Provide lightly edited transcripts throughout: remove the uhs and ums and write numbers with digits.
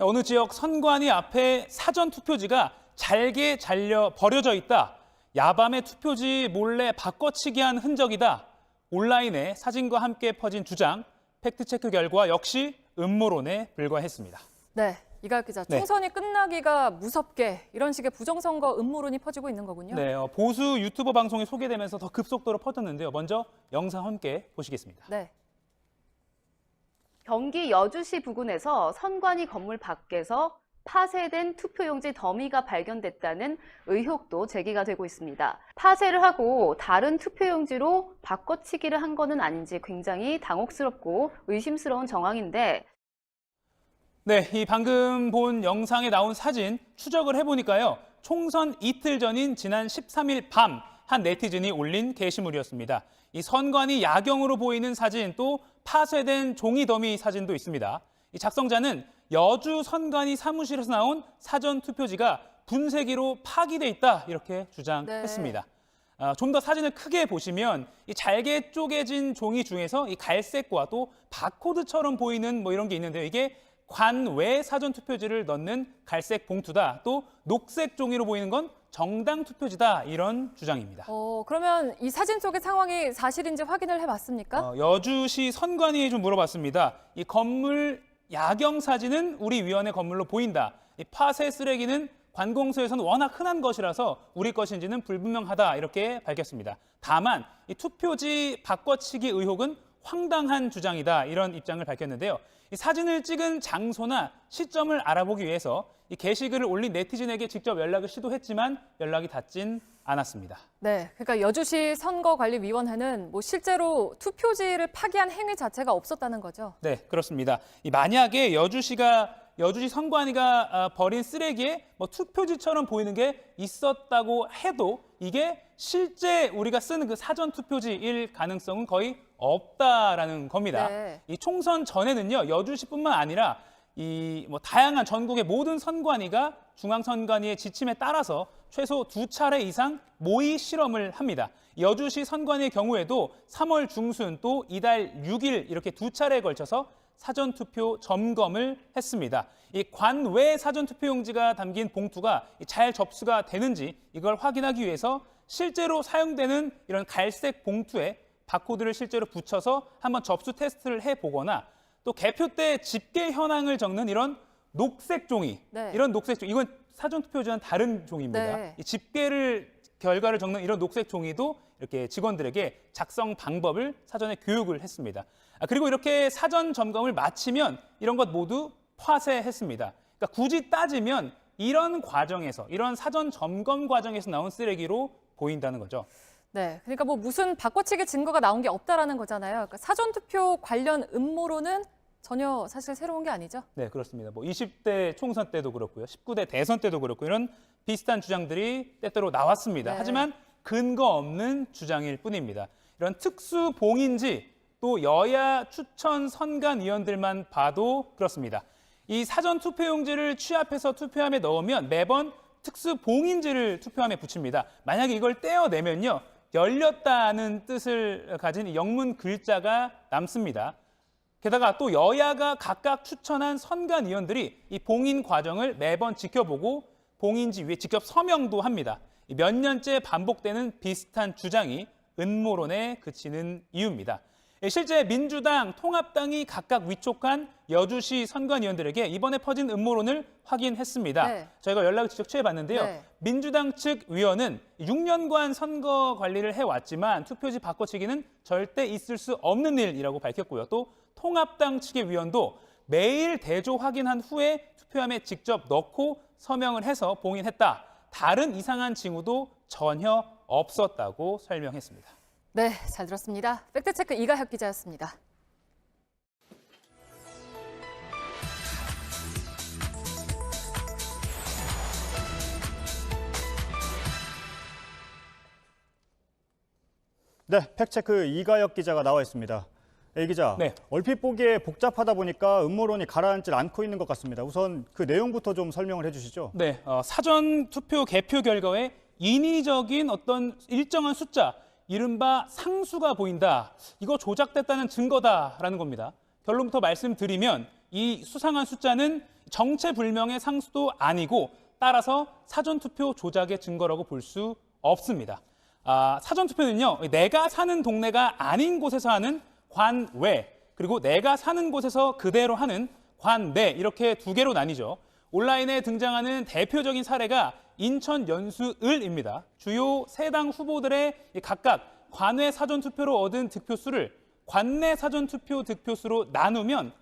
어느 지역 선관위 앞에 사전 투표지가 잘게 잘려 버려져 있다. 야밤에 투표지 몰래 바꿔치기 한 흔적이다. 온라인에 사진과 함께 퍼진 주장, 팩트체크 결과 역시 음모론에 불과했습니다. 네, 이가혁 기자, 총선이 끝나기가 무섭게 이런 식의 부정선거 음모론이 퍼지고 있는 거군요. 네, 보수 유튜버 방송에 소개되면서 더 급속도로 퍼졌는데요. 먼저 영상 함께 보시겠습니다. 네. 경기 여주시 부근에서 선관위 건물 밖에서 파쇄된 투표용지 더미가 발견됐다는 의혹도 제기가 되고 있습니다. 파쇄를 하고 다른 투표용지로 바꿔치기를 한 거는 아닌지 굉장히 당혹스럽고 의심스러운 정황인데, 네, 이 방금 본 영상에 나온 사진 추적을 해보니까요. 총선 이틀 전인 지난 13일 밤 한 네티즌이 올린 게시물이었습니다. 이 선관위 야경으로 보이는 사진, 또 파쇄된 종이 더미 사진도 있습니다. 이 작성자는 여주 선관위 사무실에서 나온 사전 투표지가 분쇄기로 파기돼 있다, 이렇게 주장했습니다. 좀 더 사진을 크게 보시면 이 잘게 쪼개진 종이 중에서 이 갈색과 또 바코드처럼 보이는 이런 게 있는데요. 이게 관외 사전 투표지를 넣는 갈색 봉투다. 또 녹색 종이로 보이는 건 정당 투표지다, 이런 주장입니다. 그러면 이 사진 속의 상황이 사실인지 확인을 해봤습니까? 여주시 선관위에 좀 물어봤습니다. 이 건물 야경 사진은 우리 위원회 건물로 보인다. 이 파쇄 쓰레기는 관공서에서는 워낙 흔한 것이라서 우리 것인지는 불분명하다, 이렇게 밝혔습니다. 다만 이 투표지 바꿔치기 의혹은 황당한 주장이다, 이런 입장을 밝혔는데요. 이 사진을 찍은 장소나 시점을 알아보기 위해서 이 게시글을 올린 네티즌에게 직접 연락을 시도했지만 연락이 닿진 않았습니다. 네, 그러니까 여주시 선거관리위원회는 실제로 투표지를 파기한 행위 자체가 없었다는 거죠? 네, 그렇습니다. 만약에 여주시 선관위가 버린 쓰레기에 투표지처럼 보이는 게 있었다고 해도 이게 실제 우리가 쓰는 그 사전 투표지일 가능성은 거의 없다라는 겁니다. 네. 이 총선 전에는요, 여주시뿐만 아니라 다양한 전국의 모든 선관위가 중앙선관위의 지침에 따라서 최소 2차례 이상 모의 실험을 합니다. 여주시 선관위의 경우에도 3월 중순 또 이달 6일 이렇게 2차례에 걸쳐서 사전투표 점검을 했습니다. 이 관외 사전투표용지가 담긴 봉투가 잘 접수가 되는지 이걸 확인하기 위해서 실제로 사용되는 이런 갈색 봉투에 바코드를 실제로 붙여서 한번 접수 테스트를 해보거나, 또 개표 때 집계 현황을 적는 이런 녹색 종이, 네. 이런 녹색 종이, 이건 사전투표지와는 다른 종이입니다. 네. 이 집계를 결과를 적는 이런 녹색 종이도 이렇게 직원들에게 작성 방법을 사전에 교육을 했습니다. 그리고 이렇게 사전 점검을 마치면 이런 것 모두 파쇄했습니다. 그러니까 굳이 따지면 이런 과정에서, 이런 사전 점검 과정에서 나온 쓰레기로 보인다는 거죠. 네, 그러니까 무슨 바꿔치기 증거가 나온 게 없다라는 거잖아요. 그러니까 사전투표 관련 음모론은 전혀 사실 새로운 게 아니죠? 네, 그렇습니다. 20대 총선 때도 그렇고요. 19대 대선 때도 그렇고 이런 비슷한 주장들이 때때로 나왔습니다. 네. 하지만 근거 없는 주장일 뿐입니다. 이런 특수 봉인지, 또 여야 추천 선관위원들만 봐도 그렇습니다. 이 사전 투표용지를 취합해서 투표함에 넣으면 매번 특수 봉인지를 투표함에 붙입니다. 만약에 이걸 떼어내면요, 열렸다는 뜻을 가진 이 영문 글자가 남습니다. 게다가 또 여야가 각각 추천한 선관위원들이 이 봉인 과정을 매번 지켜보고 봉인지 위에 직접 서명도 합니다. 몇 년째 반복되는 비슷한 주장이 음모론에 그치는 이유입니다. 실제 민주당, 통합당이 각각 위촉한 여주시 선관위원들에게 이번에 퍼진 음모론을 확인했습니다. 네. 저희가 연락을 직접 취해봤는데요. 네. 민주당 측 위원은 6년간 선거 관리를 해왔지만 투표지 바꿔치기는 절대 있을 수 없는 일이라고 밝혔고요. 또 통합당 측의 위원도 매일 대조 확인한 후에 투표함에 직접 넣고 서명을 해서 봉인했다. 다른 이상한 징후도 전혀 없었다고 설명했습니다. 네, 잘 들었습니다. 팩트체크 이가혁 기자였습니다. 네, 팩트체크 이가혁 기자가 나와 있습니다. 이 기자, 네. 얼핏 보기에 복잡하다 보니까 음모론이 가라앉질 않고 있는 것 같습니다. 우선 그 내용부터 좀 설명을 해주시죠. 네, 사전 투표 개표 결과에 인위적인 어떤 일정한 숫자, 이른바 상수가 보인다. 이거 조작됐다는 증거다라는 겁니다. 결론부터 말씀드리면 이 수상한 숫자는 정체불명의 상수도 아니고 따라서 사전투표 조작의 증거라고 볼 수 없습니다. 사전투표는요, 내가 사는 동네가 아닌 곳에서 하는 관외, 그리고 내가 사는 곳에서 그대로 하는 관내, 이렇게 두 개로 나뉘죠. 온라인에 등장하는 대표적인 사례가 인천 연수을입니다. 주요 세 당 후보들의 각각 관외 사전투표로 얻은 득표수를 관내 사전투표 득표수로 나누면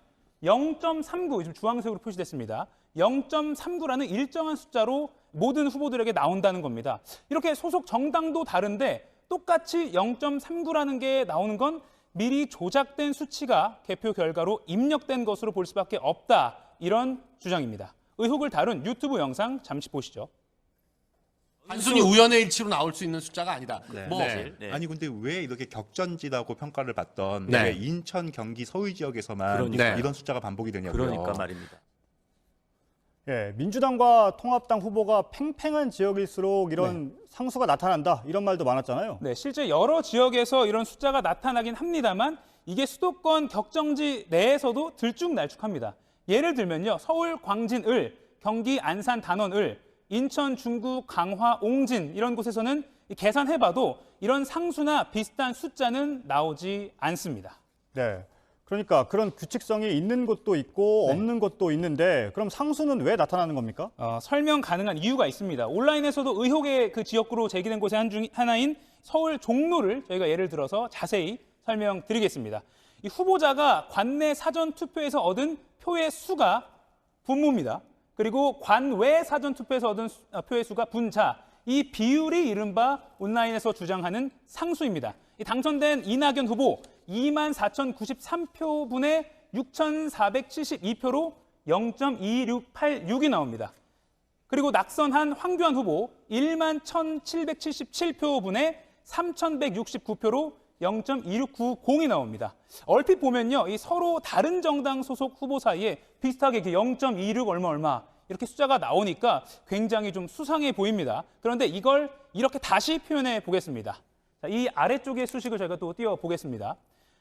0.39, 지금 주황색으로 표시됐습니다. 0.39라는 일정한 숫자로 모든 후보들에게 나온다는 겁니다. 이렇게 소속 정당도 다른데 똑같이 0.39라는 게 나오는 건 미리 조작된 수치가 개표 결과로 입력된 것으로 볼 수밖에 없다. 이런 주장입니다. 의혹을 다룬 유튜브 영상 잠시 보시죠. 단순히 우연의 일치로 나올 수 있는 숫자가 아니다. 네. 아니 근데 왜 이렇게 격전지라고 평가를 받던 네. 왜 인천, 경기, 서울 지역에서만 그러니까. 이런 숫자가 반복이 되냐고요. 그러니까 말입니다. 예, 민주당과 통합당 후보가 팽팽한 지역일수록 이런 상수가 나타난다 이런 말도 많았잖아요. 네, 실제 여러 지역에서 이런 숫자가 나타나긴 합니다만 이게 수도권 격정지 내에서도 들쭉날쭉합니다. 예를 들면요, 서울 광진을, 경기 안산 단원을, 인천 중구 강화 옹진 이런 곳에서는 계산해봐도 이런 상수나 비슷한 숫자는 나오지 않습니다. 네. 그러니까 그런 규칙성이 있는 곳도 있고 없는 곳도 있는데 그럼 상수는 왜 나타나는 겁니까? 설명 가능한 이유가 있습니다. 온라인에서도 의혹의 그 지역구로 제기된 곳의 하나인 서울 종로를 저희가 예를 들어서 자세히 설명드리겠습니다. 이 후보자가 관내 사전 투표에서 얻은 표의 수가 분모입니다. 그리고 관외 사전 투표에서 얻은 표의 수가 분자. 이 비율이 이른바 온라인에서 주장하는 상수입니다. 이 당선된 이낙연 후보 24,093표분의 6,472표로 0.2686이 나옵니다. 그리고 낙선한 황교안 후보 11,777표분의 3,169표로 0.2690이 나옵니다. 얼핏 보면요, 이 서로 다른 정당 소속 후보 사이에 비슷하게 0.26 얼마 이렇게 숫자가 나오니까 굉장히 좀 수상해 보입니다. 그런데 이걸 이렇게 다시 표현해 보겠습니다. 자, 이 아래쪽의 수식을 저희가 또 띄워 보겠습니다.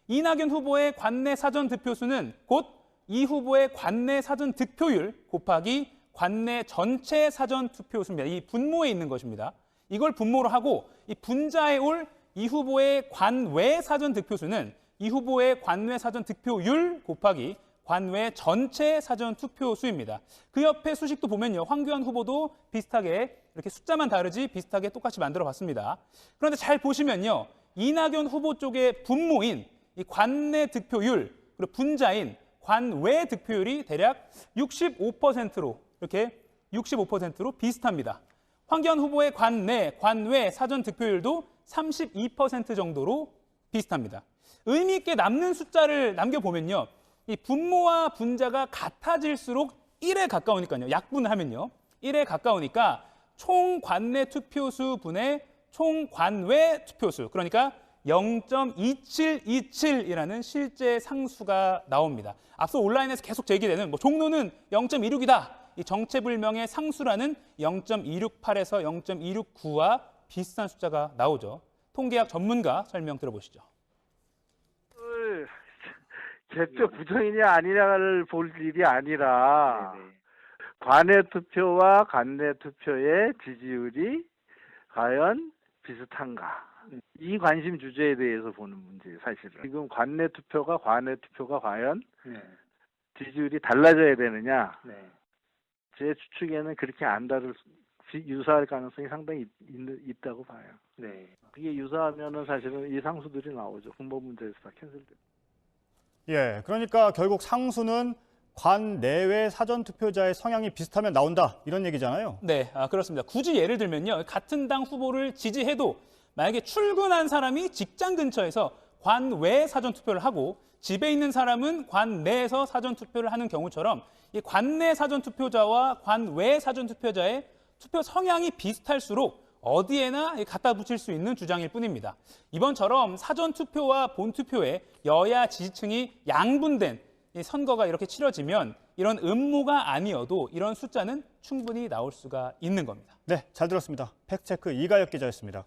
이낙연 후보의 관내 사전 득표수는 곧 이 후보의 관내 사전 득표율 곱하기 관내 전체 사전 투표수입니다. 이 분모에 있는 것입니다. 이걸 분모로 하고 이 분자에 올 이 후보의 관외 사전 득표수는 이 후보의 관외 사전 득표율 곱하기 관외 전체 사전 투표수입니다. 그 옆에 수식도 보면요, 황교안 후보도 비슷하게 이렇게 숫자만 다르지 비슷하게 똑같이 만들어 봤습니다. 그런데 잘 보시면요, 이낙연 후보 쪽의 분모인 이 관내 득표율 그리고 분자인 관외 득표율이 대략 65%로 이렇게 65%로 비슷합니다. 황교안 후보의 관외 사전 득표율도 32% 정도로 비슷합니다. 의미 있게 남는 숫자를 남겨보면요, 이 분모와 분자가 같아질수록 1에 가까우니까요. 약분을 하면요. 1에 가까우니까 총 관내 투표수 분의 총 관외 투표수. 그러니까 0.2727이라는 실제 상수가 나옵니다. 앞서 온라인에서 계속 제기되는 종로는 0.26이다. 이 정체불명의 상수라는 0.268에서 0.269와 비슷한 숫자가 나오죠. 통계학 전문가 설명 들어보시죠. 개표 부정이냐 아니냐를 볼 일이 아니라 관외 투표와 관내 투표의 지지율이 과연 비슷한가, 이 관심 주제에 대해서 보는 문제예요. 사실은 지금 관내 투표가 과연 지지율이 달라져야 되느냐, 제 추측에는 그렇게 안 다를 유사할 가능성이 상당히 있다고 봐요. 그게 유사하면은 사실은 이 상수들이 나오죠. 분모 문제에서 다 캔슬돼요. 예, 그러니까 결국 상수는 관 내외 사전 투표자의 성향이 비슷하면 나온다 이런 얘기잖아요. 네, 그렇습니다. 굳이 예를 들면요, 같은 당 후보를 지지해도 만약에 출근한 사람이 직장 근처에서 관외 사전 투표를 하고 집에 있는 사람은 관내에서 사전 투표를 하는 경우처럼 이 관내 사전 투표자와 관외 사전 투표자의 투표 성향이 비슷할수록 어디에나 갖다 붙일 수 있는 주장일 뿐입니다. 이번처럼 사전 투표와 본 투표에 여야 지지층이 양분된 이 선거가 이렇게 치러지면 이런 음모가 아니어도 이런 숫자는 충분히 나올 수가 있는 겁니다. 네, 잘 들었습니다. 팩트체크 이가혁 기자였습니다.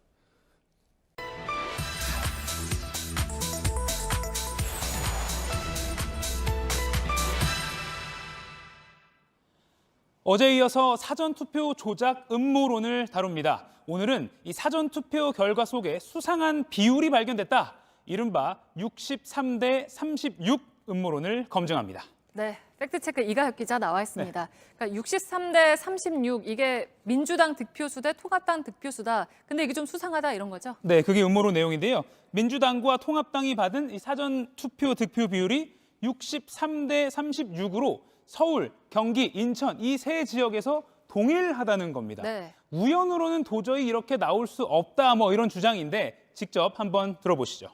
어제에 이어서 사전투표 조작 음모론을 다룹니다. 오늘은 이 사전투표 결과 속에 수상한 비율이 발견됐다. 이른바 63대 36 음모론을 검증합니다. 네, 팩트체크 이가혁 기자 나와 있습니다. 그러니까 63대 36 이게 민주당 득표수 대 통합당 득표수다. 근데 이게 좀 수상하다 이런 거죠? 네, 그게 음모론 내용인데요. 민주당과 통합당이 받은 이 사전투표 득표 비율이 63대 36으로 서울, 경기, 인천 이 세 지역에서 동일하다는 겁니다. 네. 우연으로는 도저히 이렇게 나올 수 없다 뭐 이런 주장인데 직접 한번 들어보시죠.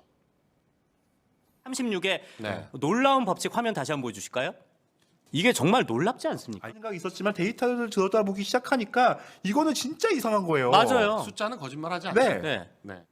36의 네. 놀라운 법칙 화면 다시 한번 보여주실까요? 이게 정말 놀랍지 않습니까? 생각이 있었지만 데이터를 들여다보기 시작하니까 이거는 진짜 이상한 거예요. 맞아요. 숫자는 거짓말하지 네. 않습니다. 네. 네.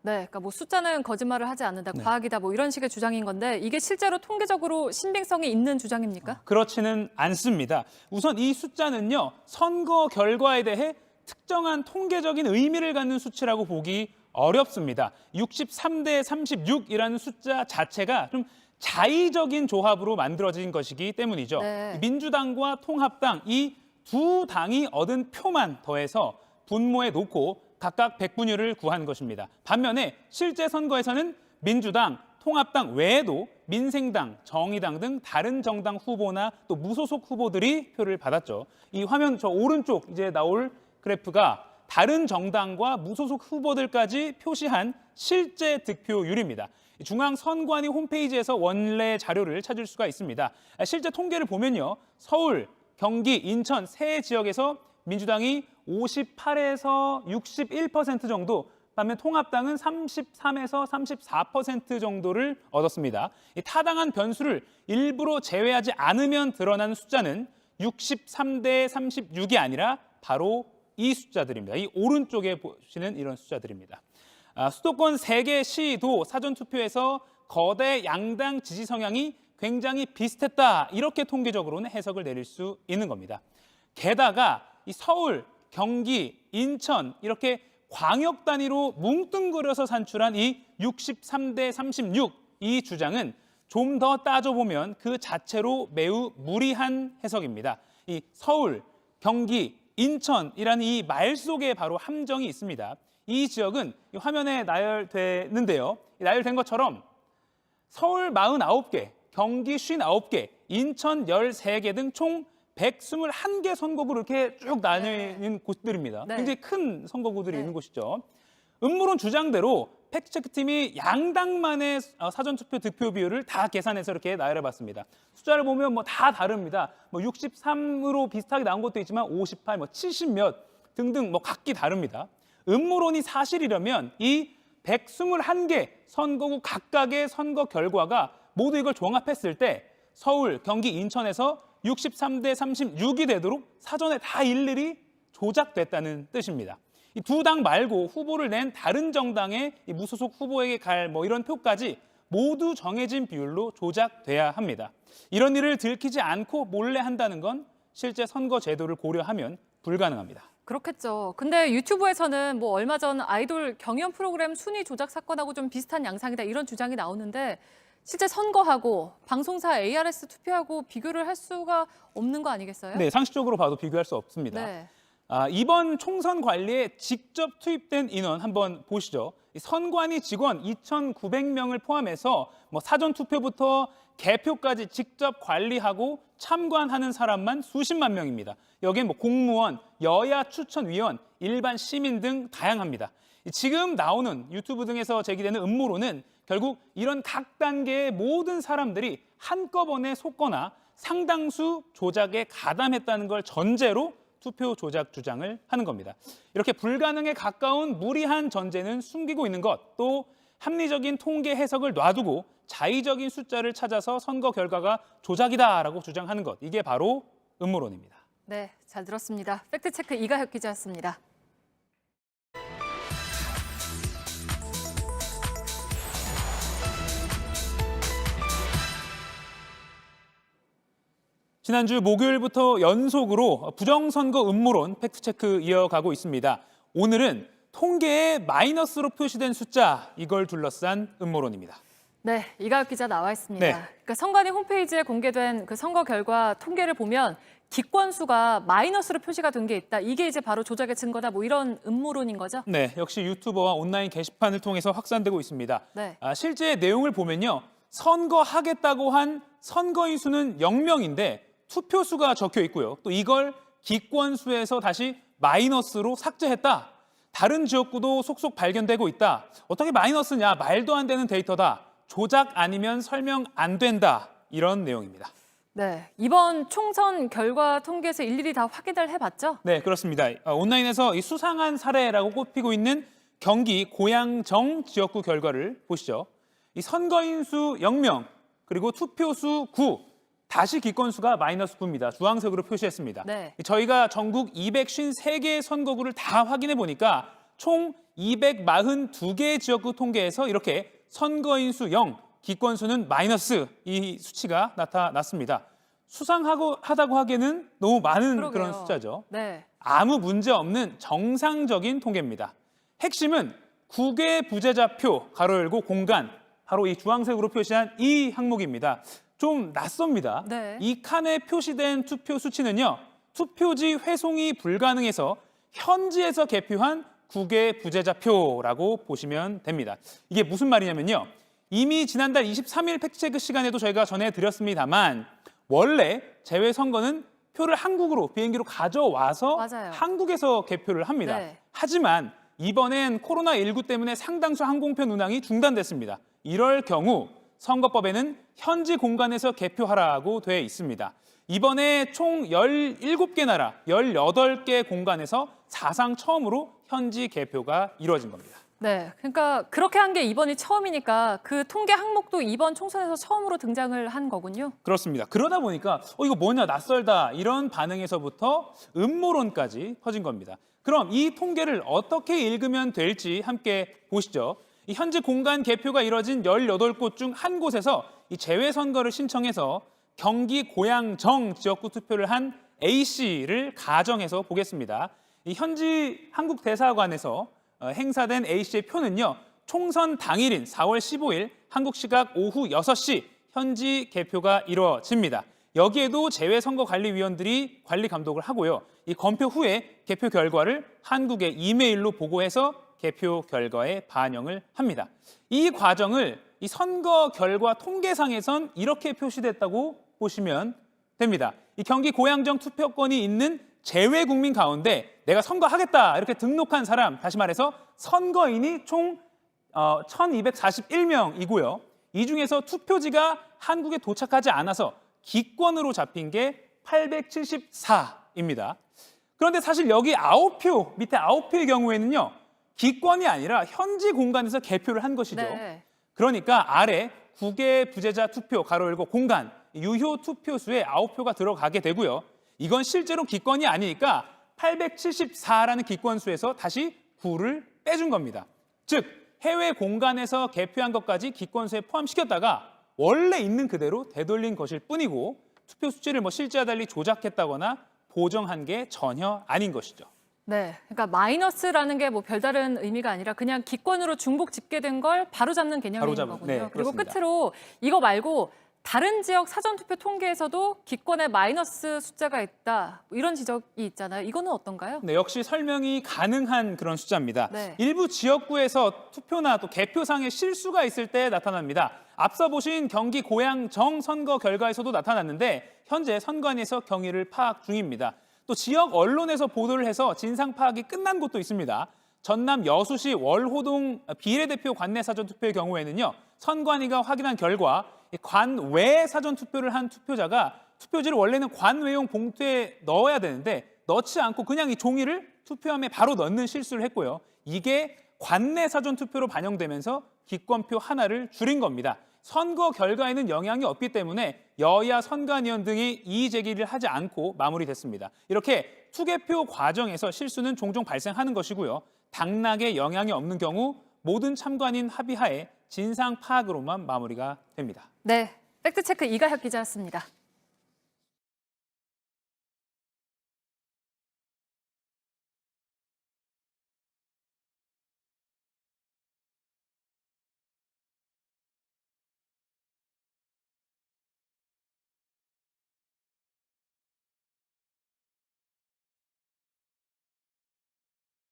네, 그러니까 뭐 숫자는 거짓말을 하지 않는다, 과학이다 뭐 이런 식의 주장인 건데 이게 실제로 통계적으로 신빙성이 있는 주장입니까? 그렇지는 않습니다. 우선 이 숫자는요, 선거 결과에 대해 특정한 통계적인 의미를 갖는 수치라고 보기 어렵습니다. 63대 36이라는 숫자 자체가 좀 자의적인 조합으로 만들어진 것이기 때문이죠. 네. 민주당과 통합당 이 두 당이 얻은 표만 더해서 분모에 놓고 각각 100분율을 구한 것입니다. 반면에 실제 선거에서는 민주당, 통합당 외에도 민생당, 정의당 등 다른 정당 후보나 또 무소속 후보들이 표를 받았죠. 이 화면 저 오른쪽 이제 나올 그래프가 다른 정당과 무소속 후보들까지 표시한 실제 득표율입니다. 중앙선관위 홈페이지에서 원래 자료를 찾을 수가 있습니다. 실제 통계를 보면요. 서울, 경기, 인천 세 지역에서 민주당이 58에서 61% 정도, 반면 통합당은 33에서 34% 정도를 얻었습니다. 이 타당한 변수를 일부러 제외하지 않으면 드러나는 숫자는 63대 36이 아니라 바로 이 숫자들입니다. 이 오른쪽에 보시는 이런 숫자들입니다. 수도권 3개 시도 사전투표에서 거대 양당 지지 성향이 굉장히 비슷했다. 이렇게 통계적으로는 해석을 내릴 수 있는 겁니다. 게다가 이 서울, 경기, 인천 이렇게 광역 단위로 뭉뚱그려서 산출한 이 63대 36 이 주장은 좀 더 따져보면 그 자체로 매우 무리한 해석입니다. 이 서울, 경기, 인천이라는 이 말 속에 바로 함정이 있습니다. 이 지역은 이 화면에 나열되는데요. 나열된 것처럼 서울 49개, 경기 59개, 인천 13개 등 총 121개 선거구로 이렇게 쭉 나뉘어 있는 곳들입니다. 네. 굉장히 큰 선거구들이 네. 있는 곳이죠. 음모론 주장대로 팩트체크팀이 양당만의 사전투표 득표 비율을 다 계산해서 이렇게 나열해봤습니다. 숫자를 보면 뭐 다 다릅니다. 뭐 63으로 비슷하게 나온 것도 있지만 58, 뭐 70몇 등등 뭐 각기 다릅니다. 음모론이 사실이라면 이 121개 선거구 각각의 선거 결과가 모두 이걸 종합했을 때 서울, 경기, 인천에서 63대 36이 되도록 사전에 다 일일이 조작됐다는 뜻입니다. 이 두 당 말고 후보를 낸 다른 정당의 이 무소속 후보에게 갈 뭐 이런 표까지 모두 정해진 비율로 조작돼야 합니다. 이런 일을 들키지 않고 몰래 한다는 건 실제 선거 제도를 고려하면 불가능합니다. 그렇겠죠. 근데 유튜브에서는 뭐 얼마 전 아이돌 경연 프로그램 순위 조작 사건하고 좀 비슷한 양상이다 이런 주장이 나오는데 실제 선거하고 방송사 ARS 투표하고 비교를 할 수가 없는 거 아니겠어요? 네, 상식적으로 봐도 비교할 수 없습니다. 네. 이번 총선 관리에 직접 투입된 인원 한번 보시죠. 이 선관위 직원 2,900명을 포함해서 뭐 사전 투표부터 개표까지 직접 관리하고 참관하는 사람만 수십만 명입니다. 여기에 뭐 공무원, 여야 추천위원, 일반 시민 등 다양합니다. 지금 나오는 유튜브 등에서 제기되는 음모론은 결국 이런 각 단계의 모든 사람들이 한꺼번에 속거나 상당수 조작에 가담했다는 걸 전제로 투표 조작 주장을 하는 겁니다. 이렇게 불가능에 가까운 무리한 전제는 숨기고 있는 것, 또 합리적인 통계 해석을 놔두고 자의적인 숫자를 찾아서 선거 결과가 조작이다라고 주장하는 것, 이게 바로 음모론입니다. 네, 잘 들었습니다. 팩트체크 이가혁 기자였습니다. 지난주 목요일부터 연속으로 부정선거 음모론 팩트체크 이어가고 있습니다. 오늘은 통계에 마이너스로 표시된 숫자, 이걸 둘러싼 음모론입니다. 네, 이가혁 기자 나와 있습니다. 네. 그러니까 선관위 홈페이지에 공개된 그 선거 결과 통계를 보면 기권수가 마이너스로 표시가 된 게 있다. 이게 이제 바로 조작의 증거다. 뭐 이런 음모론인 거죠? 네, 역시 유튜버와 온라인 게시판을 통해서 확산되고 있습니다. 네. 실제 내용을 보면요. 선거하겠다고 한 선거인 수는 0명인데 투표수가 적혀 있고요. 또 이걸 기권수에서 다시 마이너스로 삭제했다. 다른 지역구도 속속 발견되고 있다. 어떻게 마이너스냐? 말도 안 되는 데이터다. 조작 아니면 설명 안 된다. 이런 내용입니다. 네. 이번 총선 결과 통계에서 일일이 다 확인을 해봤죠? 네, 그렇습니다. 온라인에서 이 수상한 사례라고 꼽히고 있는 경기 고양정 지역구 결과를 보시죠. 이 선거인 수 0명, 그리고 투표수 9, 다시 기권수가 마이너스 9입니다. 주황색으로 표시했습니다. 네. 저희가 전국 253개의 선거구를 다 확인해 보니까 총 242개의 지역구 통계에서 이렇게 선거인 수 0, 기권수는 마이너스 이 수치가 나타났습니다. 수상하다고 하기에는 너무 많은 그러게요. 그런 숫자죠. 네. 아무 문제 없는 정상적인 통계입니다. 핵심은 국외 부재자표 가로 열고 공간 바로 이 주황색으로 표시한 이 항목입니다. 좀 낯섭니다. 네. 이 칸에 표시된 투표 수치는요. 투표지 회송이 불가능해서 현지에서 개표한 국외 부재자표라고 보시면 됩니다. 이게 무슨 말이냐면요. 이미 지난달 23일 팩트체크 시간에도 저희가 전해드렸습니다만 원래 재외선거는 표를 한국으로 비행기로 가져와서 맞아요. 한국에서 개표를 합니다. 네. 하지만 이번엔 코로나19 때문에 상당수 항공편 운항이 중단됐습니다. 이럴 경우 선거법에는 현지 공간에서 개표하라고 되어 있습니다. 이번에 총 17개 나라, 18개 공간에서 사상 처음으로 현지 개표가 이루어진 겁니다. 네. 그러니까 그렇게 한 게 이번이 처음이니까 그 통계 항목도 이번 총선에서 처음으로 등장을 한 거군요. 그렇습니다. 그러다 보니까 이거 뭐냐 낯설다 이런 반응에서부터 음모론까지 퍼진 겁니다. 그럼 이 통계를 어떻게 읽으면 될지 함께 보시죠. 이 현지 공간 개표가 이뤄진 18곳 중 한 곳에서 이 재외선거를 신청해서 경기 고양정 지역구 투표를 한 A씨를 가정해서 보겠습니다. 이 현지 한국 대사관에서 행사된 A씨의 표는요. 총선 당일인 4월 15일 한국 시각 오후 6시 현지 개표가 이루어집니다. 여기에도 재외선거관리위원들이 관리 감독을 하고요. 이 검표 후에 개표 결과를 한국에 이메일로 보고해서 개표 결과에 반영을 합니다. 이 과정을 이 선거 결과 통계상에선 이렇게 표시됐다고 보시면 됩니다. 이 경기 고양정 투표권이 있는 재외 국민 가운데 내가 선거하겠다 이렇게 등록한 사람, 다시 말해서 선거인이 총 1,241명이고요. 이 중에서 투표지가 한국에 도착하지 않아서 기권으로 잡힌 게 874입니다. 그런데 사실 여기 9표, 밑에 9표의 경우에는요. 기권이 아니라 현지 공간에서 개표를 한 것이죠. 네. 그러니까 아래 국외 부재자 투표, 가로 열고 공간, 유효 투표수에 9표가 들어가게 되고요. 이건 실제로 기권이 아니니까 874라는 기권수에서 다시 9를 빼준 겁니다. 즉 해외 공간에서 개표한 것까지 기권수에 포함시켰다가 원래 있는 그대로 되돌린 것일 뿐이고 투표 수치를 실제와 달리 조작했다거나 보정한 게 전혀 아닌 것이죠. 네. 그러니까 마이너스라는 게 뭐 별다른 의미가 아니라 그냥 기권으로 중복 집계된 걸 바로잡는 개념인 바로잡은, 거군요. 네, 그리고 그렇습니다. 끝으로 이거 말고 다른 지역 사전투표 통계에서도 기권에 마이너스 숫자가 있다. 이런 지적이 있잖아요. 이거는 어떤가요? 네, 역시 설명이 가능한 그런 숫자입니다. 네. 일부 지역구에서 투표나 또 개표상에 실수가 있을 때 나타납니다. 앞서 보신 경기 고양정 선거 결과에서도 나타났는데 현재 선관위에서 경위를 파악 중입니다. 또 지역 언론에서 보도를 해서 진상 파악이 끝난 곳도 있습니다. 전남 여수시 월호동 비례대표 관내 사전투표의 경우에는요. 선관위가 확인한 결과 관외 사전투표를 한 투표자가 투표지를 원래는 관외용 봉투에 넣어야 되는데 넣지 않고 그냥 이 종이를 투표함에 바로 넣는 실수를 했고요. 이게 관내 사전투표로 반영되면서 기권표 하나를 줄인 겁니다. 선거 결과에는 영향이 없기 때문에 여야 선관위원 등이 이의 제기를 하지 않고 마무리됐습니다. 이렇게 투개표 과정에서 실수는 종종 발생하는 것이고요. 당락에 영향이 없는 경우 모든 참관인 합의하에 진상 파악으로만 마무리가 됩니다. 네. 팩트체크 이가혁 기자였습니다.